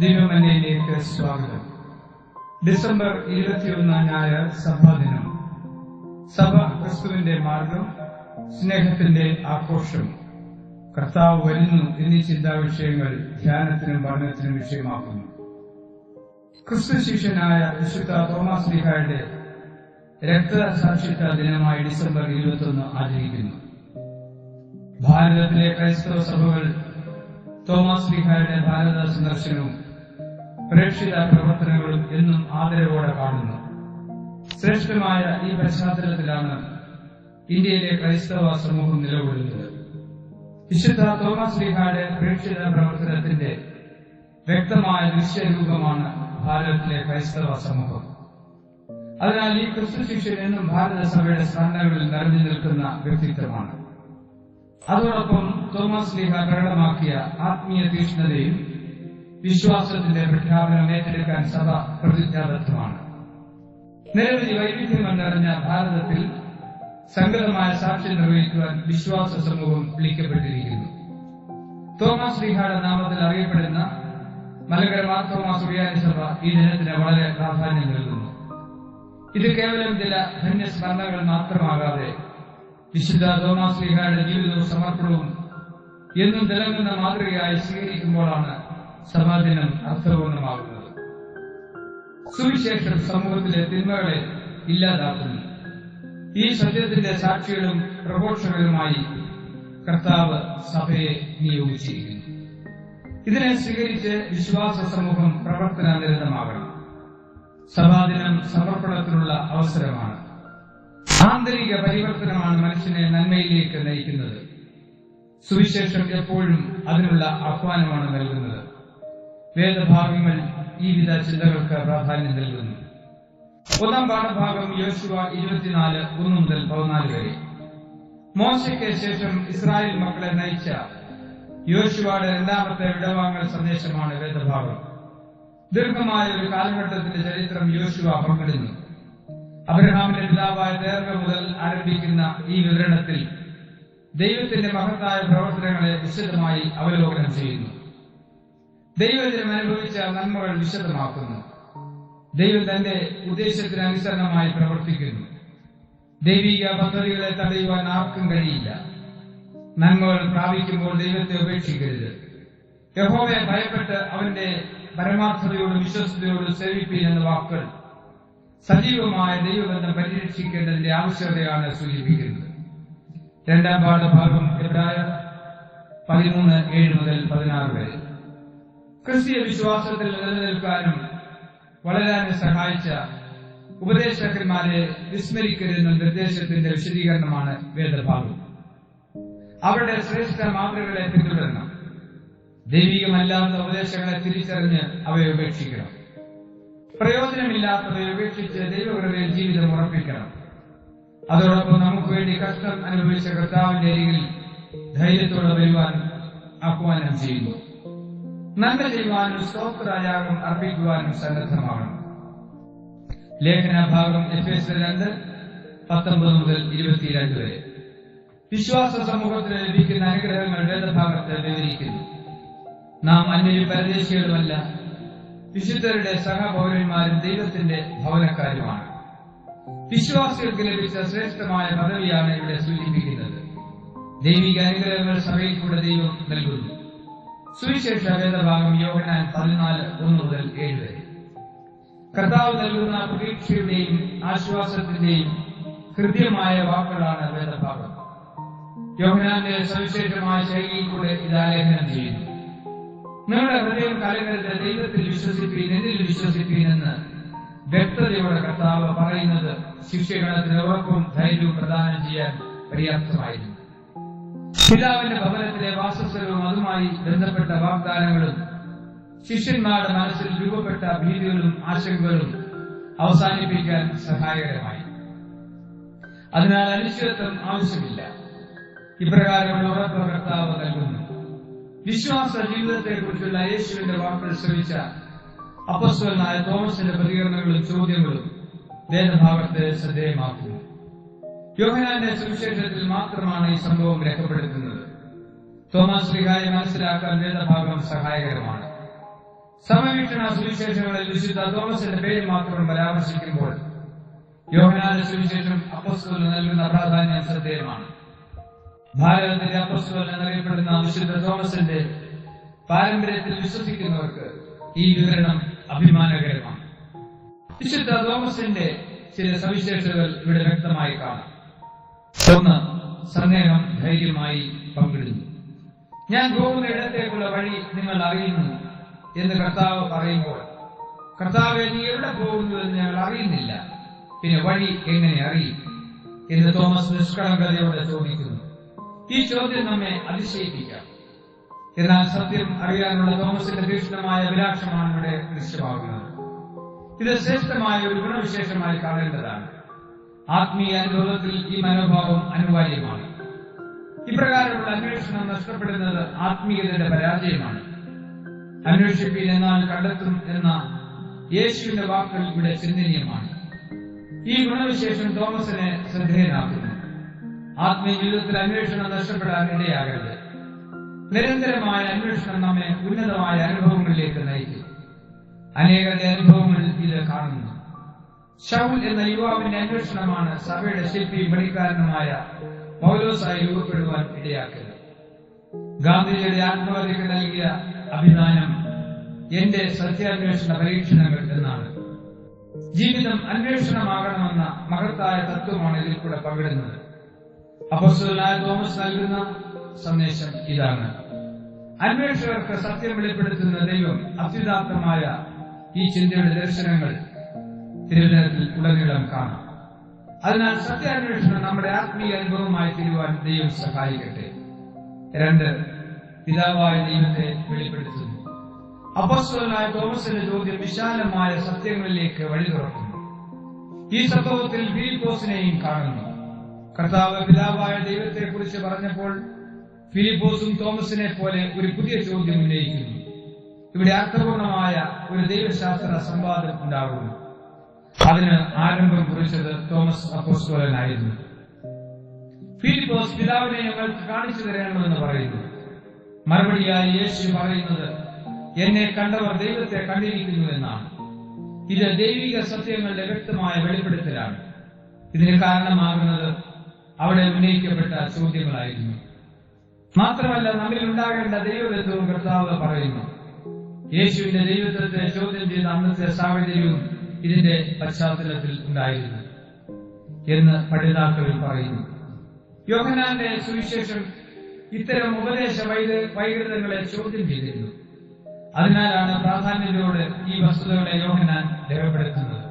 ദിവ്യമന്നയിലേക്ക് സ്വാഗതം. ഡിസംബർ 21 ഞായർ സഭാദിനം. സഭ ക്രിസ്തുവിന്റെ മാർഗം, സ്നേഹത്തിന്റെ ആഘോഷം, കർത്താവ് വരുന്നു എന്നീ ചിന്താവിഷയങ്ങൾ ധ്യാനത്തിനും പഠനത്തിനും വിഷയമാക്കുന്നു. ക്രിസ്തു ശിഷ്യനായ വിശുദ്ധ തോമാസ് ശ്ലീഹായുടെ രക്തസാക്ഷിത്വ ദിനമായി ഡിസംബർ 21 ആചരിക്കുന്നു. ഭാരതത്തിലെ ക്രൈസ്തവ സഭകൾ തോമാസ് ശ്ലീഹായുടെ ഭാരത സന്ദർശനവും പ്രേക്ഷിത പ്രവർത്തനങ്ങളും എന്നും ആദരവോടെ കാണുന്നു. ശ്രേഷ്ഠമായ ഈ പശ്ചാത്തലത്തിലാണ് ഇന്ത്യയിലെ ക്രൈസ്തവ സമൂഹം നിലകൊള്ളുന്നത്. വിശുദ്ധ തോമാസ് ശ്ലീഹായുടെ പ്രേക്ഷിത പ്രവർത്തനത്തിന്റെ വ്യക്തമായ ദൃശ്യരൂപമാണ് ഭാരതത്തിലെ ക്രൈസ്തവ സമൂഹം. അതിനാൽ ഈ ക്രിസ്തു ശിഷ്യൻ എന്നും ഭാരത സഭയുടെ സ്മരണകളിൽ നിറഞ്ഞു നിൽക്കുന്ന വ്യക്തിത്വമാണ്. അതോടൊപ്പം തോമാസ് ശ്ലീഹ പ്രകടമാക്കിയ ആത്മീയ തീക്ഷ്ണതയും വിശ്വാസത്തിന്റെ പ്രഖ്യാപനം ഏറ്റെടുക്കാൻ സഭ പ്രതിജ്ഞാബദ്ധമാണ്. നിരവധി വൈവിധ്യങ്ങൾ നിറഞ്ഞ ഭാരതത്തിൽ സംഗതമായ സാക്ഷ്യം നിർവഹിക്കുവാൻ വിശ്വാസ സമൂഹം വിളിക്കപ്പെട്ടിരിക്കുന്നു. തോമാസ് ശ്ലീഹയുടെ നാമത്തിൽ അറിയപ്പെടുന്ന മലങ്കര മാർ തോമാസ് സുറിയാനി സഭ ഈ ദിനത്തിന് വളരെ പ്രാധാന്യം നൽകുന്നു. ഇത് കേവലം ചില ധന്യസ്മരണകൾ മാത്രമാകാതെ വിശുദ്ധ തോമാസ് ശ്ലീഹയുടെ ജീവിതവും സമർപ്പണവും എന്നും തിളങ്ങുന്ന മാതൃകയായി സ്വീകരിക്കുമ്പോഴാണ് സഭാദിനം അർത്ഥപൂർണമാകുന്നത്. സുവിശേഷം സമൂഹത്തിലെ തിന്മകളെ ഇല്ലാതാക്കുന്നു. ഈ സത്യത്തിന്റെ സാക്ഷികളും പ്രഘോഷകരുമായി കർത്താവ് സഭയെ നിയോഗിച്ചിരിക്കുന്നു. ഇതിനെ സ്വീകരിച്ച് വിശ്വാസ സമൂഹം പ്രവർത്തനാനിരതമാകണം. സഭാദിനം സമർപ്പണത്തിനുള്ള അവസരമാണ്. ആന്തരിക പരിവർത്തനമാണ് മനുഷ്യനെ നന്മയിലേക്ക് നയിക്കുന്നത്. സുവിശേഷം എപ്പോഴും അതിനുള്ള ആഹ്വാനമാണ് നൽകുന്നത്. വേദഭാഗങ്ങൾ ഈ വിധ ചിന്തകൾക്ക് പ്രാധാന്യം നൽകുന്നു. ഒന്നാം പാഠഭാഗം യോശുവ 24:1-14 വരെ. മോശയ്ക്ക് ശേഷം ഇസ്രായേൽ മക്കളെ നയിച്ച യോശുവയുടെ രണ്ടാമത്തെ വിടവാങ്ങൽ സന്ദേശമാണ് വേദഭാഗം. ദീർഘമായ ഒരു കാലഘട്ടത്തിന്റെ ചരിത്രം യോശുവ പങ്കിടുന്നു. അബ്രഹാമിന്റെ പിതാവായ തേർക മുതൽ ആരംഭിക്കുന്ന ഈ വിവരണത്തിൽ ദൈവത്തിന്റെ മഹത്തായ പ്രവർത്തനങ്ങളെ വിശദമായി അവലോകനം ചെയ്യുന്നു. ദൈവജനം അനുഭവിച്ച നന്മകൾ വിശദമാക്കുന്നു. ദൈവം തന്റെ ഉദ്ദേശത്തിന് അനുസരണമായി പ്രവർത്തിക്കുന്നു. ദൈവിക പദ്ധതികളെ തടയുവാൻ ആർക്കും കഴിയില്ല. നന്മകൾ പ്രാപിക്കുമ്പോൾ ദൈവത്തെ ഉപേക്ഷിക്കരുത്. യഹോവയെ ഭയപ്പെട്ട് അവന്റെ പരമാർത്ഥതയോടും വിശ്വസ്തയോടും സേവിപ്പീൻ എന്ന വാക്കുകൾ സജീവമായ ദൈവബന്ധം പരിരക്ഷിക്കേണ്ടതിന്റെ ആവശ്യകതയാണ് സൂചിപ്പിക്കുന്നത്. രണ്ടാം പാഠഭാഗം എബ്രായർ 13:7-16 വരെ. ക്രിസ്തീയ വിശ്വാസത്തിൽ നിലനിൽക്കാനും വളരാനും സഹായിച്ച ഉപദേശകന്മാരെ വിസ്മരിക്കരുതെന്ന നിർദ്ദേശത്തിന്റെ വിശദീകരണമാണ് വേദഭാഗം. അവരുടെ ശ്രേഷ്ഠ മാതൃകളെ പിന്തുടരണം. ദൈവികമല്ലാത്ത ഉപദേശങ്ങളെ തിരിച്ചറിഞ്ഞ് അവയെ ഉപേക്ഷിക്കണം. പ്രയോജനമില്ലാത്തവയെ ഉപേക്ഷിച്ച് ദൈവകൃപയിൽ ജീവിതം ഉറപ്പിക്കണം. അതോടൊപ്പം നമുക്ക് വേണ്ടി കഷ്ടം അനുഭവിച്ച കർത്താവിന്റെ അരികിൽ ധൈര്യത്തോടെ വരുവാൻ ആഹ്വാനം ചെയ്യുന്നു. നന്മ ചെയ്യുവാനും സ്തോത്രയാഗം അർപ്പിക്കുവാനും സന്നദ്ധമാകണം. ലേഖനഭാഗം എഫേസ്യർ 2:19-22 വരെ. വിശ്വാസ സമൂഹത്തിന് ലഭിക്കുന്ന അനുഗ്രഹങ്ങൾ വേദഭാഗത്ത് വിവരിക്കുന്നു. നാം അന്യരും പരദേശികളുമല്ല, വിശുദ്ധരുടെ സഹപൗരന്മാരും ദൈവത്തിന്റെ ഭവനക്കാരുമാണ്. വിശ്വാസികൾക്ക് ലഭിച്ച ശ്രേഷ്ഠമായ പദവിയാണ് ഇവിടെ സൂചിപ്പിക്കുന്നത്. ദൈവിക അനുഗ്രഹങ്ങൾ സഭയിൽ കൂടെ ദൈവം നൽകുന്നു. സുവിശേഷ വേദഭാഗം യോഹന്നാൻ 14:1-7 വരെ. കർത്താവ് നൽകുന്ന പ്രതീക്ഷയുടെയും ആശ്വാസത്തിന്റെയും ഹൃദ്യമായ വാക്കുകളാണ് വേദഭാഗം. യോഹന്നാന്റെ സവിശേഷമായ ശൈലിയിൽ കൂടെ ഇത് ആലേഖനം ചെയ്യുന്നു. നിങ്ങളുടെ ഹൃദയം കലങ്ങരുത്, ദൈവത്തിൽ വിശ്വസിപ്പീൻ, എന്നിൽ വിശ്വസിപ്പീൻ എന്ന് വ്യക്തതയോടെ കർത്താവ് പറയുന്നത് ശിഷ്യഗണത്തിന് ഉറപ്പും ധൈര്യവും പ്രദാനം ചെയ്യാൻ പര്യാപ്തമായിരുന്നു. പിതാവിന്റെ ഭവനത്തിലെ വാസസ്ഥലവും അതുമായി ബന്ധപ്പെട്ട വാഗ്ദാനങ്ങളും ശിഷ്യന്മാരുടെ മനസ്സിൽ രൂപപ്പെട്ട ഭീതികളും ആശങ്കകളും അവസാനിപ്പിക്കാൻ സഹായകരമായി. അതിനാൽ അനിശ്ചിതത്വം ആവശ്യമില്ല. ഇപ്രകാരമുള്ള ഉറപ്പ് കർത്താവ് നൽകുന്നു. വിശ്വാസ ജീവിതത്തെക്കുറിച്ചുള്ള യേശുവിന്റെ വാക്കുകൾ ശ്രവിച്ച അപ്പോസ്തലനായ തോമസിന്റെ പ്രതികരണങ്ങളും ചോദ്യങ്ങളും വേദഭാഗത്തെ ശ്രദ്ധേയമാക്കുന്നു. യോഹന്നാന്റെ സുവിശേഷത്തിൽ മാത്രമാണ് ഈ സംഭവം രേഖപ്പെടുത്തുന്നത്. തോമാസ് ശ്ലീഹായെ മനസ്സിലാക്കാൻ വേദഭാഗം സഹായകരമാണ്. സമവീക്ഷണ സുവിശേഷങ്ങളിൽ വിശുദ്ധ തോമസിന്റെ പേര് മാത്രം പരാമർശിക്കുമ്പോൾ യോഹന്നാന്റെ സുവിശേഷം അപ്പോസ്തലന് നൽകുന്ന പ്രാധാന്യം ശ്രദ്ധേയമാണ്. ഭാരതത്തിന്റെ അപ്പോസ്തലൻ എന്നറിയപ്പെടുന്ന വിശുദ്ധ തോമസിന്റെ പാരമ്പര്യത്തിൽ വിശ്വസിക്കുന്നവർക്ക് ഈ വിവരണം അഭിമാനകരമാണ്. വിശുദ്ധ തോമസിന്റെ ചില സവിശേഷതകൾ ഇവിടെ വ്യക്തമായി കാണാം. ഒന്ന്, സന്ദേഹം ധൈര്യമായി പങ്കിടുന്നു. ഞാൻ പോകുന്ന ഇടത്തേക്കുള്ള വഴി നിങ്ങൾ അറിയുന്നു എന്ന് കർത്താവ് പറയുമ്പോൾ, കർത്താവെ, നീ എവിടെ പോകുന്നുവെന്ന് ഞങ്ങൾ അറിയുന്നില്ല, പിന്നെ വഴി എങ്ങനെ അറിയും എന്ന് തോമസ് നിഷ്കളങ്കതയോടെ ചോദിക്കുന്നു. ഈ ചോദ്യം നമ്മെ അതിശയിപ്പിക്കാം. എന്നാൽ സത്യം അറിയാനുള്ള തോമസിന്റെ തീക്ഷ്ണമായ അഭിലാഷമാണ് ഇവിടെ ദൃശ്യമാകുന്നത്. ഇത് ശ്രേഷ്ഠമായ ഒരു ഗുണവിശേഷമായി കാണേണ്ടതാണ്. ആത്മീയ അനുഭവത്തിൽ ഈ മനോഭാവം അനിവാര്യമാണ്. ഇപ്രകാരമുള്ള അന്വേഷണം നഷ്ടപ്പെടുന്നത് ആത്മീയതയുടെ പരാജയമാണ്. അന്വേഷിപ്പീൻ എന്നാൽ കണ്ടെത്തും എന്ന യേശുവിന്റെ വാക്കുകൾ ഇവിടെ ചിന്തനീയമാണ്. ഈ ഗുണവിശേഷം തോമസിനെ ശ്രദ്ധേയനാക്കുന്നു. ആത്മീയ ജീവിതത്തിൽ അന്വേഷണം നഷ്ടപ്പെടാൻ ഇടയാകരുത്. നിരന്തരമായ അന്വേഷണം നമ്മെ ഉന്നതമായ അനുഭവങ്ങളിലേക്ക് നയിക്കും. അനേകരുടെ അനുഭവങ്ങൾ ഇത് കാണുന്നു. ശൗൽ എന്ന യുവാവിന്റെ അന്വേഷണമാണ് സഭയുടെ ശില്പിയും പണിക്കാരനുമായ പൗലോസായി രൂപപ്പെടുവാൻ ഇടയാക്കിയത്. ഗാന്ധിജിയുടെ ആത്മകഥയ്ക്ക് നൽകിയ അഭിധാനം എന്റെ സത്യാന്വേഷണ പരീക്ഷണങ്ങൾ എന്നാണ്. ജീവിതം അന്വേഷണമാകണമെന്ന മഹത്തായ തത്വമാണ് ഇതിൽ കൂടെ പങ്കിടുന്നത്. അപ്പോസ്തലനായ തോമസ് നൽകുന്ന സന്ദേശം ഇതാണ്. അന്വേഷകർക്ക് സത്യം വെളിപ്പെടുത്തുന്ന ദൈവം അത്യുദാത്തമായ ഈ ചിന്തയുടെ ദർശനങ്ങൾ തിരുവചനത്തിൽ ഉടനീളം കാണാം. അതിനാൽ സത്യാന്വേഷണം നമ്മുടെ ആത്മീയ അനുഭവമായി തീരുവാൻ ദൈവം സഹായിക്കട്ടെ. 2, പിതാവായ ദൈവത്തെ വെളിപ്പെടുത്തുന്നു. അപ്പോസ്തലനായ തോമസിന്റെ ചോദ്യം വിശാലമായ സത്യങ്ങളിലേക്ക് വഴി തുറക്കുന്നു. ഈ സംഭവത്തിൽ ഫിലിപ്പോസിനെയും കാണുന്നു. കർത്താവ് പിതാവായ ദൈവത്തെ കുറിച്ച് പറഞ്ഞപ്പോൾ ഫിലിപ്പോസും തോമസിനെ പോലെ ഒരു പുതിയ ചോദ്യം ഉന്നയിക്കുന്നു. ഇവിടെ അർത്ഥപൂർണമായ ഒരു ദൈവശാസ്ത്ര സംവാദം ഉണ്ടാകുന്നു. അതിന് ആരംഭം കുറിച്ചത് തോമസ് അപ്പോസ്തലനായിരുന്നു. ഫിലിപ്പോസ് പിതാവിനെ ഞങ്ങൾക്ക് കാണിച്ചു തരണമെന്ന് പറയുന്നു. മറുപടിയായി യേശു പറയുന്നത്, എന്നെ കണ്ടവർ ദൈവത്തെ കണ്ടിരിക്കുന്നു എന്നാണ്. ഇത് ദൈവിക സത്യങ്ങളുടെ വ്യക്തമായ വെളിപ്പെടുത്തലാണ്. ഇതിന് കാരണമാകുന്നത് അവിടെ ഉന്നയിക്കപ്പെട്ട ചോദ്യങ്ങളായിരുന്നു. മാത്രമല്ല, നമ്മിൽ ഉണ്ടാകേണ്ട ദൈവബന്ധവും കർത്താവ് പറയുന്നു. യേശുവിന്റെ ദൈവത്വത്തെ ചോദ്യം ചെയ്ത അന്നത്തെ സാഹചര്യവും ഇതിന്റെ പശ്ചാത്തലത്തിൽ ഉണ്ടായിരുന്നു എന്ന് പഠിതാക്കൾ പറയുന്നു. യോഹന്നാന്റെ സുവിശേഷം ഇത്തരം ഉപദേശ വൈകൃതങ്ങളെ ചോദ്യം ചെയ്തിരുന്നു. അതിനാലാണ് പ്രാധാന്യത്തോടെ ഈ വസ്തുതകളെ യോഹന്നാൻ രേഖപ്പെടുത്തുന്നത്.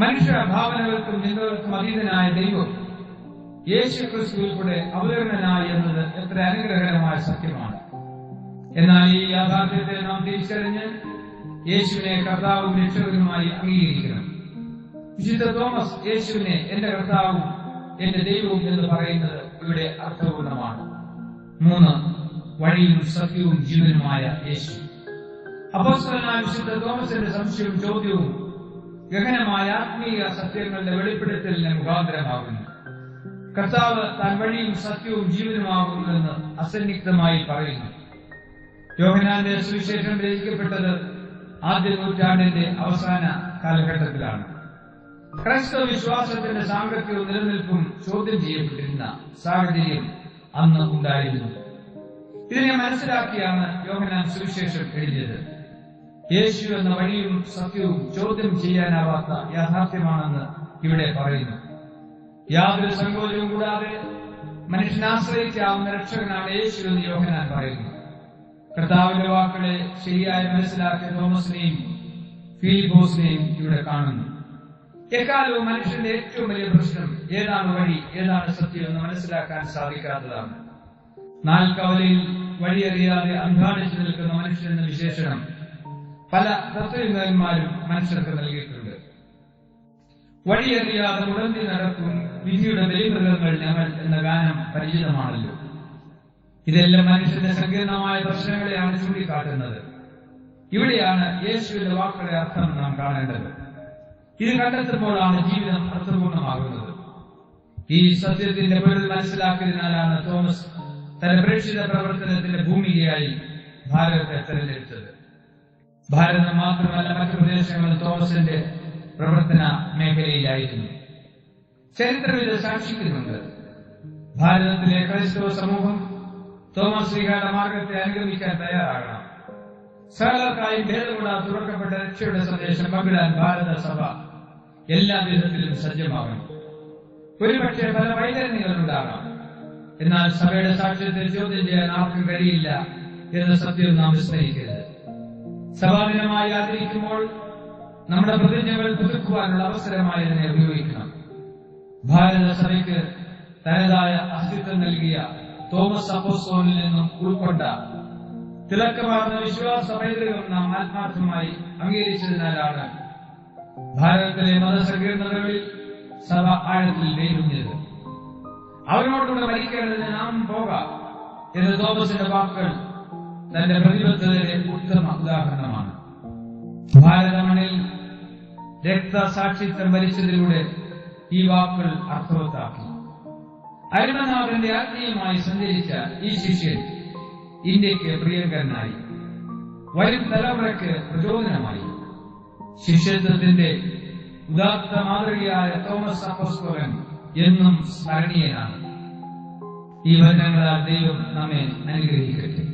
മനുഷ്യ ഭാവനകൾക്കും ചിന്തകൾക്കും അതീതനായ ദൈവം യേശു ക്രിസ്തുവിൽ കൂടെ അവതരണനായി എന്നത് എത്ര അനുഗ്രഹകരമായ സത്യമാണ്. എന്നാൽ ഈ യാഥാർത്ഥ്യത്തെ നാം തിരിച്ചറിഞ്ഞ് യേശുവിനെ കർത്താവും രക്ഷകനുമായി അംഗീകരിക്കണം. വിശുദ്ധ തോമസ് യേശുവിനെ എന്റെ കർത്താവും എന്റെ ദൈവവും എന്ന് പറയുന്നത് ഇവിടെ അർത്ഥപൂർണമാണ്. 3, വഴിയും സത്യവും ജീവനുമായ യേശു. അപ്പോസ്തലനായ വിശുദ്ധ തോമസിന്റെ സംശയവും ചോദ്യവും ഗഹനമായ ആത്മീയ സത്യങ്ങളുടെ വെളിപ്പെടുത്തലിന് മുഖാന്തരമാകുന്നു. കർത്താവ് താൻ വഴിയും സത്യവും ജീവനുമാകുന്നുവെന്ന് അസന്നിഗ്ധമായി പറയുന്നു. യോഹന്നാന്റെ സുവിശേഷം രചിക്കപ്പെട്ടത് ആദ്യ നൂറ്റാണ്ടിന്റെ അവസാന കാലഘട്ടത്തിലാണ്. ക്രൈസ്തവ വിശ്വാസത്തിന്റെ സാങ്കത്യവും നിലനിൽപ്പും ചോദ്യം ചെയ്യപ്പെട്ടിരുന്ന സാഹചര്യം അന്ന് ഉണ്ടായിരുന്നു. ഇതിനെ മനസ്സിലാക്കിയാണ് യോഹന്നാൻ സുവിശേഷം എഴുതിയത്. യേശു എന്ന വഴിയും സത്യവും ചോദ്യം ചെയ്യാനാവാത്ത യാഥാർത്ഥ്യമാണെന്ന് ഇവിടെ പറയുന്നു. യാതൊരു സങ്കോചവും കൂടാതെ മനുഷ്യനാശ്രയിക്കാവുന്ന രക്ഷകനാണ് യേശു എന്ന് യോഹന്നാൻ പറയുന്നു. കർത്താവിന്റെ വാക്കുകളെ ശരിയായി മനസ്സിലാക്കിയ തോമസിനെയും ഫിലിപ്പോസിനെയും ഇവിടെ കാണുന്നു. എക്കാലവും മനുഷ്യന്റെ ഏറ്റവും വലിയ പ്രശ്നം ഏതാണ് വഴി, ഏതാണ് സത്യം എന്ന് മനസ്സിലാക്കാൻ സാധിക്കാത്തതാണ്. നാൽക്കവലയിൽ വഴിയറിയാതെ അന്ധാണിച്ചു നിൽക്കുന്ന മനുഷ്യൻ എന്ന വിശേഷണം പല തത്വജ്ഞന്മാരും മനുഷ്യർക്ക് നൽകിയിട്ടുണ്ട്. വഴിയറിയാതെ മുടന്തി നടക്കും വിധിയുടെ ബലിമൃഗങ്ങൾ ഞങ്ങൾ എന്ന ഗാനം പരിചിതമാണല്ലോ. ഇതെല്ലാം മനുഷ്യന്റെ സങ്കീർണമായ പ്രശ്നങ്ങളെയാണ് ചൂണ്ടിക്കാട്ടുന്നത്. ഇവിടെയാണ് യേശുവിന്റെ വാക്കുകളുടെ അർത്ഥം നാം കാണേണ്ടത്. ഇത് കണ്ടെത്തുമ്പോഴാണ് ജീവിതം അർത്ഥപൂർണമാകുന്നത്. ഈ സത്യത്തിന്റെ പൊരുൾ മനസ്സിലാക്കിയതിനാലാണ് തോമസ് തന്റെ പ്രേക്ഷിത പ്രവർത്തനത്തിന്റെ ഭൂമികയായി ഭാരതത്തെ തെരഞ്ഞെടുത്തത്. ഭാരതം മാത്രമല്ല മറ്റു പ്രദേശങ്ങൾ തോമസിന്റെ പ്രവർത്തന മേഖലയിലായിരുന്നു. ചരിത്രം ഇത് സാക്ഷിക്കുന്നുണ്ട്. ഭാരതത്തിലെ ക്രൈസ്തവ സമൂഹം തോമസ് ശ്ലീഹായുടെ മാർഗത്തെ അനുഗമിക്കാൻ തയ്യാറാകണം. സകലർക്കായും ഭേദകൂടാതെ തുറക്കപ്പെട്ട രക്ഷയുടെ സന്ദേശം പങ്കിടാൻ ഭാരത സഭ എല്ലാ വിധത്തിലും സജ്ജമാകണം. ഒരുപക്ഷെ പല വൈതരണികളുണ്ടാകാം. എന്നാൽ സഭയുടെ സാക്ഷ്യത്തെ ചോദ്യം ചെയ്യാൻ ആർക്കും കഴിയില്ല എന്ന സത്യം നാം വിസ്മരിക്കരുത്. സഭാദിനമായി ആചരിക്കുമ്പോൾ നമ്മുടെ പ്രതിജ്ഞകൾ പുതുക്കുവാനുള്ള അവസരമായി അതിനെ ഉപയോഗിക്കണം. ഭാരത സഭയ്ക്ക് തനതായ അസ്തിത്വം നൽകിയ തോമസ് അപ്പോസ്തലനിൽ നിന്നും ഉൾക്കൊണ്ട തിളക്കമാർന്ന വിശ്വാസ പൈതൃകം നാം ആത്മാർത്ഥമായി അംഗീകരിച്ചതിനാലാണ് ഭാരതത്തിലെ മതസങ്കീർണതകളിൽ സഭ ആഴത്തിൽ വേരൂന്നിയത്. അവരോടുകൂടെ മരിക്കേണ്ടതിന് നാം പോകാം എന്ന് തോമസിന്റെ വാക്കുകൾ തന്റെ പ്രതിബദ്ധതയുടെ ഉത്തമ ഉദാഹരണമാണ്. ഭാരതമണിൽ രക്തസാക്ഷിത്വം വരിച്ചതിലൂടെ ഈ വാക്കുകൾ അർത്ഥവത്താക്കി. അരുണനാഥന്റെ ആത്മീയമായി സഞ്ചരിച്ച ഈ ശിഷ്യൻ ഇന്ത്യക്ക് പ്രിയങ്കരനായി, വരും തലമുറയ്ക്ക് പ്രചോദനമായി. ശിഷ്യത്വത്തിന്റെ ഉദാത്ത മാതൃകയായ തോമസ് അപ്പോസ്തലൻ എന്നും സ്മരണീയനാണ്. ഈ വചനങ്ങളാൽ ദൈവം നമ്മെ അനുഗ്രഹിക്കട്ടെ.